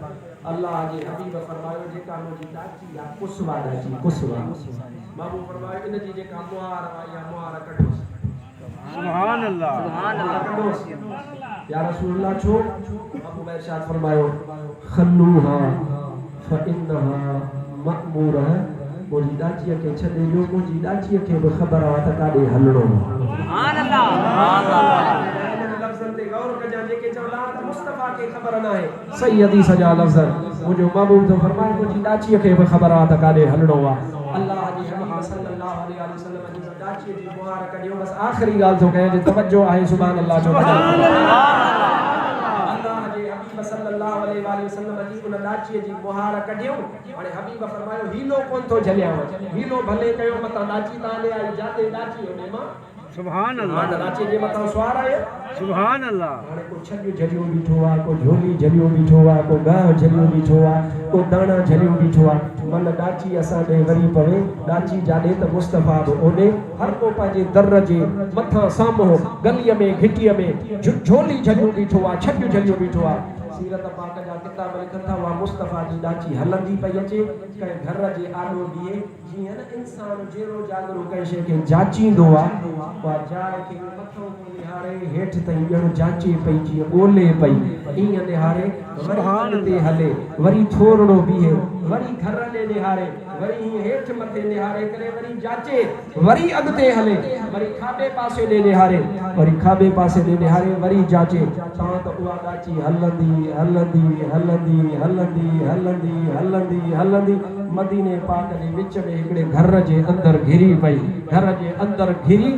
अल्लाह जे हबीब फरमायो जेका मुझी दाची या कुसवा दाची कुसवा बाबू फरमायो इन जी जेका मुहार या मुहार कढो सुभान अल्लाह या रसूलुल्लाह छो अबू बैशाद फरमायो खल्लूहा फइन्नहा मअमूरा मुंहिंजी दाचीअ खे छॾे ॾियो मुंहिंजी दाचीअ खे बि ख़बर आहे त काॾे हलणो सुभान अल्लाह सुभान अल्लाह लफ़्ज़नि ते गौर कजां जेके चवंदा त मुस्तफ़ा खे ख़बर न आहे सही हदीस जा लफ़्ज़ मुंहिंजो महबूब थो फरमाए मुंहिंजी दाचीअ खे बि ख़बर आहे त काॾे हलणो आहे अल्लाह जी हबीब सल्लल्लाहु अलैहि वसल्लम जी दाचीअ जी मुहार कढियो बस आखिरी ॻाल्हि थो कयां जे तवज्जो आहे सुभान अल्लाह जो सुभान अल्लाह जे हबीब सल्लल्लाहु अलैहि वसल्लम जी उन दाचीअ जी मुहार कढियो हाणे हबीब फरमायो हीलो कोन थो झलियां हीलो भले कयो मतां दाची तां ले आई जाते दाची होने मां सुभान अल्लाह दाची जे मथां सवार आहे सुभान अल्लाह हाणे को छॼ झलियो बीठो आहे को झोली झलियो बीठो आहे को गाह झलियो बीठो आहे को दाणा झलियो बीठो आहे मन दाची असां ॾे वरी पवे दाची जाॾे त मुस्तफ़ा बि ओॾे हर को पंहिंजे दर जे मथां साम्हूं गलीअ में घिटीअ में झोली झलियो बीठो आहे छॼ झलियो बीठो आहे सीरत पाक जा किताब लिखनि था उहा मुस्तफ़ा जी ॾाची हलंदी पई अचे कंहिं घर जे आॾो बीहे जीअं न इंसान जहिड़ो जागरो कंहिं शइ खे जाचींदो आहे उहा जाइ खे मथो निहारे हेठि ताईं ॼण जाचे पई जीअं ॻोल्हे पई ईअं निहारे वरी अॻिते हले वरी थोरो बीहे वरी घर ॾे निहारे वरी हीअं हेठि मथे निहारे करे वरी जाचे वरी अॻिते हले वरी खाॿे पासे ॾे निहारे वरी खाॿे पासे ॾे निहारे वरी जाचे तव्हां त उहा ॾाची हलंदी हलंदी हलंदी हलंदी हलंदी हलंदी हलंदी मदीने पाक जे विच में हिकिड़े घर जे अंदरि घिरी पई घर जे अंदरि घिरी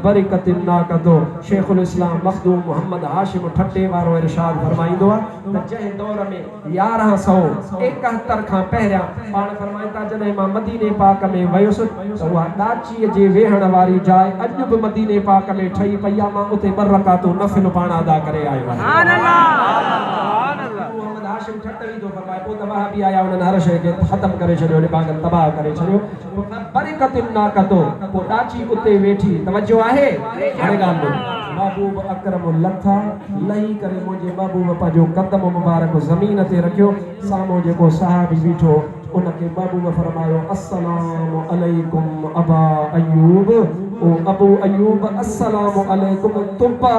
बरकत नाक़दो शेखुल इस्लाम मखदूम मोहम्मद हाशिम ठट्टे वारो इरशाद फरमाईंदो आहे त जंहिं दौर में 1171 खां पहिरियां पाण फरमाइनि था जॾहिं मां मदीने पाक में वयुसि त उहा ॾाचीअ जे वेहण वारी जाइ अॼु बि मदीने पाक में ठही पई आहे मां उते 2 रकातूं नफ़िल पाण अदा करे आयो आहियां हाशिम ठट्टवी तो फरमाए पोइ तबाह बि आया उन्हनि हर शइ खे ख़तमु करे छॾियो निबागन तबाह करे छॾियो बरकत नाक़दो पोइ ॾाची उते वेठी तवजो आहे हाणे ॻाल्हि महबूब अकरम लथा लही करे मुंहिंजे महबूब पंहिंजो कदम मुबारक ज़मीन ते रखियो साम्हूं जेको साहिबी बीठो उनखे महबूब फरमायो अस्सलामु अलैकुम अबा अयूब ओ अबू अयूब अस्सलामु अलैकुम तुब्बा